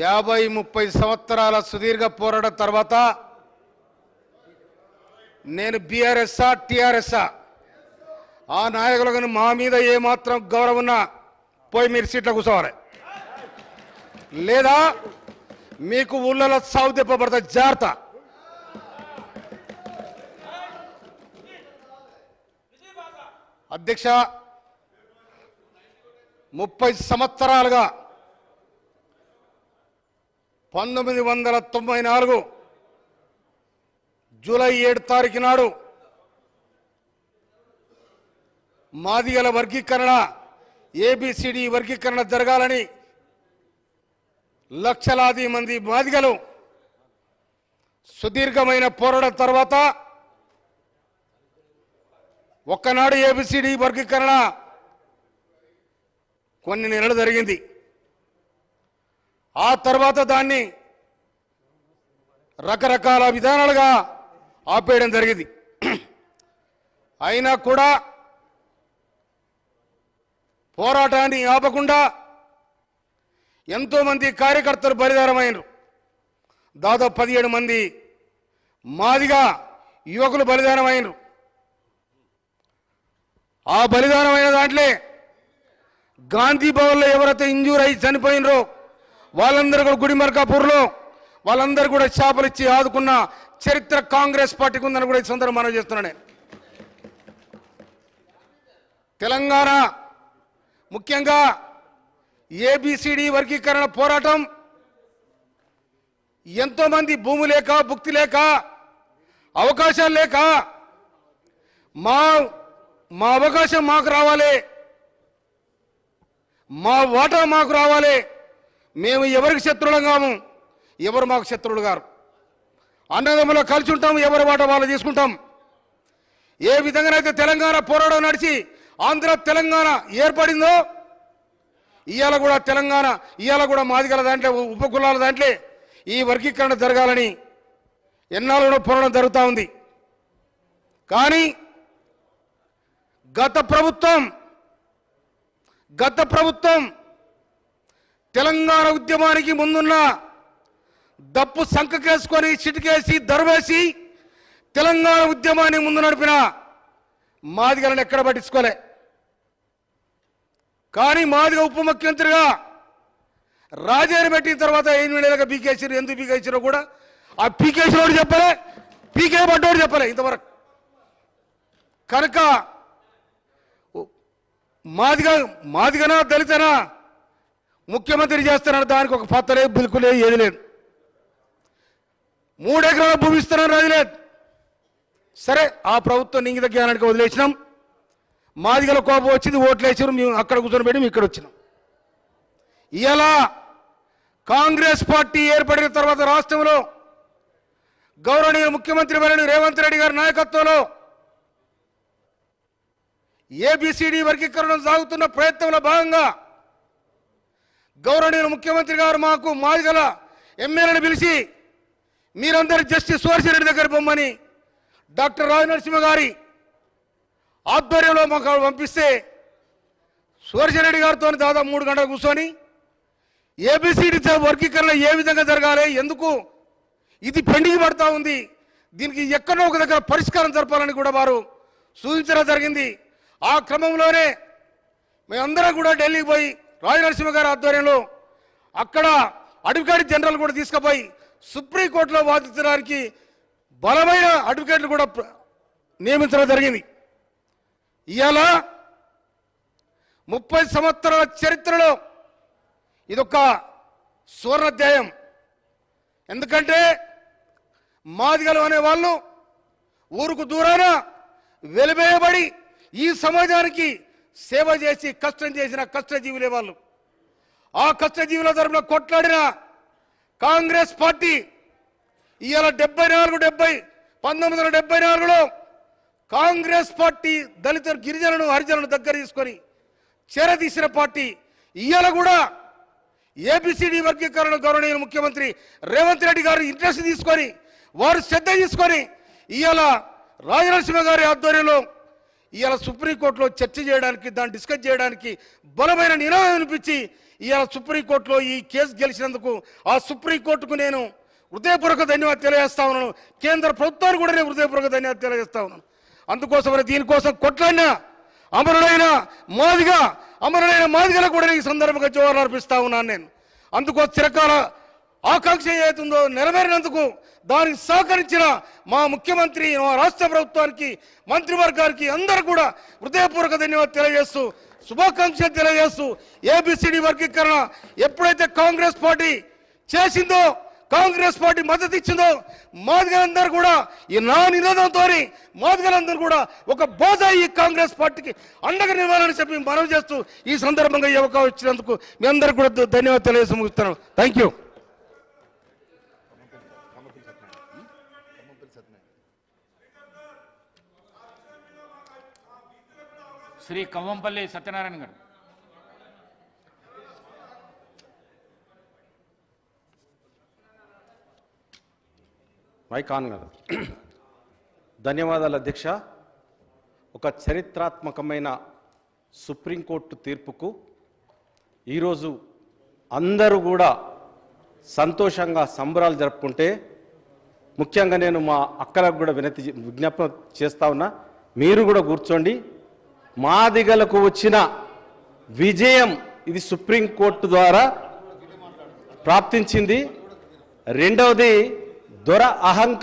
50-30 సంవత్సరాల సుదీర్ఘ పోరాట తర్వాత నేను బీఆర్ఎస్ఆ టీఆర్ఎస్ఆ ఆ నాయకులకు మా మీద ఏమాత్రం గౌరవం ఉన్నా పోయి మీరు సీట్లో కూర్చోవాలి, లేదా మీకు ఊళ్ళలో సాగు తెప్పబడతా జాగ్రత్త. అధ్యక్ష, 30 సంవత్సరాలుగా 1994 జూలై 7 తారీఖు నాడు మాదిగల వర్గీకరణ ఏబిసిడి వర్గీకరణ జరగాలని లక్షలాది మంది మాదిగలు సుదీర్ఘమైన పోరాటం తర్వాత ఒక్కనాడు ఏబిసిడి వర్గీకరణ కొన్ని నెలలు జరిగింది. ఆ తర్వాత దాన్ని రకరకాల విధానాలుగా ఆపేయడం జరిగింది. అయినా కూడా పోరాటాన్ని ఆపకుండా ఎంతోమంది కార్యకర్తలు బలిదానమైనరు. దాదాపు 17 మంది మాదిగా యువకులు బలిదానమైనరు. ఆ బలిదానమైన దాంట్లో గాంధీ భవన్లో ఎవరైతే ఇంజూర్ అయి చనిపోయినరో వాళ్ళందరూ కూడా గుడిమర్కాపూర్లో వాళ్ళందరూ కూడా చేపలు ఇచ్చి ఆదుకున్న చరిత్ర కాంగ్రెస్ పార్టీకి ఉందని కూడా ఈ సందర్భంగా మనం చేస్తున్నాను. తెలంగాణ ముఖ్యంగా ఏబిసిడి వర్గీకరణ పోరాటం ఎంతోమంది భూమి లేక భుక్తి లేక అవకాశాలు లేక మా అవకాశం మాకు రావాలి, మా వాటా మాకు రావాలి, మేము ఎవరికి శత్రువులం కాము, ఎవరు మాకు శత్రువులు గారు, అన్నదమ్ములో కలిసి ఉంటాం, ఎవరి వాటా వాళ్ళు తీసుకుంటాం. ఏ విధంగానైతే తెలంగాణ పోరాటం నడిచి ఆంధ్ర తెలంగాణ ఏర్పడిందో ఇవాళ కూడా తెలంగాణ ఇవాళ కూడా మాదిగల దాంట్లో ఉపకులాల దాంట్లో ఈ వర్గీకరణ జరగాలని ఎన్నాళ్ళలో పోరాటం జరుగుతూ ఉంది. కానీ గత ప్రభుత్వం తెలంగాణ ఉద్యమానికి ముందున్న దప్పు సంకకేసుకొని చిటికేసి దరువేసి తెలంగాణ ఉద్యమాన్ని ముందు నడిపిన మాదిగలను ఎక్కడ పట్టించుకోలే. కానీ మాదిగ ఉప ముఖ్యమంత్రిగా రాజేని పెట్టిన తర్వాత 8 నెలలుగా పీకేసారు. ఎందుకు పీకేసారో కూడా ఆ పీకేసినోడు చెప్పలే, పీకే పడ్డోడు చెప్పలే ఇంతవరకు. కనుక మాదిగనా దళితనా ముఖ్యమంత్రి చేస్తున్నారు, దానికి ఒక పత్ర లేదు, బిల్కు లేదు, ఏది లేదు. 3 ఎకరాల భూమి ఇస్తున్నారు, అది లేదు. సరే, ఆ ప్రభుత్వం ఇంగిత జ్ఞానానికి వదిలేసినాం. మాదిగల కోపం వచ్చింది, ఓట్లు వేసారు, మేము అక్కడ కూర్చొని పెట్టి మేము ఇక్కడ వచ్చినాం. ఇలా కాంగ్రెస్ పార్టీ ఏర్పడిన తర్వాత రాష్ట్రంలో గౌరవనీయ ముఖ్యమంత్రి వర్యులు రేవంత్ రెడ్డి గారి నాయకత్వంలో ఏబిసిడి వర్గీకరణ సాగుతున్న ప్రయత్నంలో భాగంగా గౌరవనీయ ముఖ్యమంత్రి గారు మాకు మాదిగల ఎమ్మెల్యేలను పిలిచి మీరందరూ జస్టిస్ సువర్శన్ రెడ్డి దగ్గర బొమ్మని డాక్టర్ రాజ్ నరసింహ గారి ఆధ్వర్యంలో మాకు పంపిస్తే సువర్శన్ రెడ్డి గారితో దాదాపు 3 గంటలు కూర్చొని ఏబిసిడి వర్గీకరణ ఏ విధంగా జరగాలి, ఎందుకు ఇది పెండింగ్ పడతా ఉంది, దీనికి ఎక్కడో ఒక దగ్గర పరిష్కారం జరపాలని కూడా వారు సూచించడం జరిగింది. ఆ క్రమంలోనే మేమందరం కూడా ఢిల్లీకి పోయి రాజ్ నరసింహ గారి ఆధ్వర్యంలో అక్కడ అడ్వకేట్ జనరల్ కూడా తీసుకుపోయి సుప్రీంకోర్టులో వాదించడానికి బలమైన అడ్వకేట్లు కూడా నియమించడం జరిగింది. ఇవాళ 30 సంవత్సరాల చరిత్రలో ఇదొక సువర్ణాధ్యాయం. ఎందుకంటే మాదిగలు అనేవాళ్ళు ఊరుకు దూరాన వెలివేయబడి ఈ సమాజానికి సేవ చేసి కష్టం చేసిన కష్టజీవులే వాళ్ళు. ఆ కష్టజీవుల తరపున కొట్లాడిన కాంగ్రెస్ పార్టీ ఇవాళ 1974లో కాంగ్రెస్ పార్టీ దళిత గిరిజనులను హరిజనులను దగ్గర తీసుకొని చేరదీసిన పార్టీ ఇవాళ కూడా ఏబిసిడి వర్గీకరణ గౌరవనీయ ముఖ్యమంత్రి రేవంత్ రెడ్డి గారు ఇంట్రెస్ట్ తీసుకొని వారు శ్రద్ధ తీసుకొని ఇవాళ రాజనరసింహ గారి ఆధ్వర్యంలో ఇవాళ సుప్రీంకోర్టులో చర్చ చేయడానికి, దాన్ని డిస్కస్ చేయడానికి బలమైన నినాదం వినిపించి ఇవాళ సుప్రీంకోర్టులో ఈ కేసు గెలిచినందుకు ఆ సుప్రీంకోర్టుకు నేను హృదయపూర్వక ధన్యవాదాలు తెలియజేస్తా ఉన్నాను. కేంద్ర ప్రభుత్వానికి కూడా నేను హృదయపూర్వక ధన్యవాదాలు తెలియజేస్తా ఉన్నాను. అందుకోసమని దీనికోసం కొట్లాడిన అమరుడైన మాదిగలకు కూడా ఈ సందర్భంగా జోహార్లు అర్పిస్తా ఉన్నాను నేను. అందుకోసం చిరకాల ఆకాంక్ష ఏదైతుందో నెరవేరినందుకు దానికి సహకరించిన మా ముఖ్యమంత్రి, మా రాష్ట్ర ప్రభుత్వానికి, మంత్రివర్గానికి అందరూ కూడా హృదయపూర్వక ధన్యవాదాలు తెలియజేస్తూ శుభాకాంక్షలు తెలియజేస్తూ ఏబిసిడి వర్గీకరణ ఎప్పుడైతే కాంగ్రెస్ పార్టీ చేసిందో, కాంగ్రెస్ పార్టీ మద్దతు ఇచ్చిందో మాదిగలందరూ కూడా ఈ నా నిరోధంతో మాదిగలందరూ కూడా ఒక బోజా ఈ కాంగ్రెస్ పార్టీకి అండగా నిలవాలని చెప్పి మనవి చేస్తూ ఈ సందర్భంగా ఈ అవకాశం ఇచ్చినందుకు మీ అందరికీ కూడా ధన్యవాదాలు తెలియజేసి ముగిస్తున్నాను. Thank you. శ్రీ కవ్వంపల్లి సత్యనారాయణ గారు. మైక్ ఆన్ గారు. ధన్యవాదాలు అధ్యక్ష. ఒక చరిత్రాత్మకమైన సుప్రీంకోర్టు తీర్పుకు ఈరోజు అందరూ కూడా సంతోషంగా సంబరాలు జరుపుకుంటే, ముఖ్యంగా నేను మా అక్కలకు కూడా విజ్ఞప్తి చేస్తా ఉన్నా, మీరు కూడా కూర్చోండి. మాదిగలకు వచ్చిన విజయం ఇది సుప్రీంకోర్టు ద్వారా ప్రాప్తించింది. రెండవది దొర అహంకారం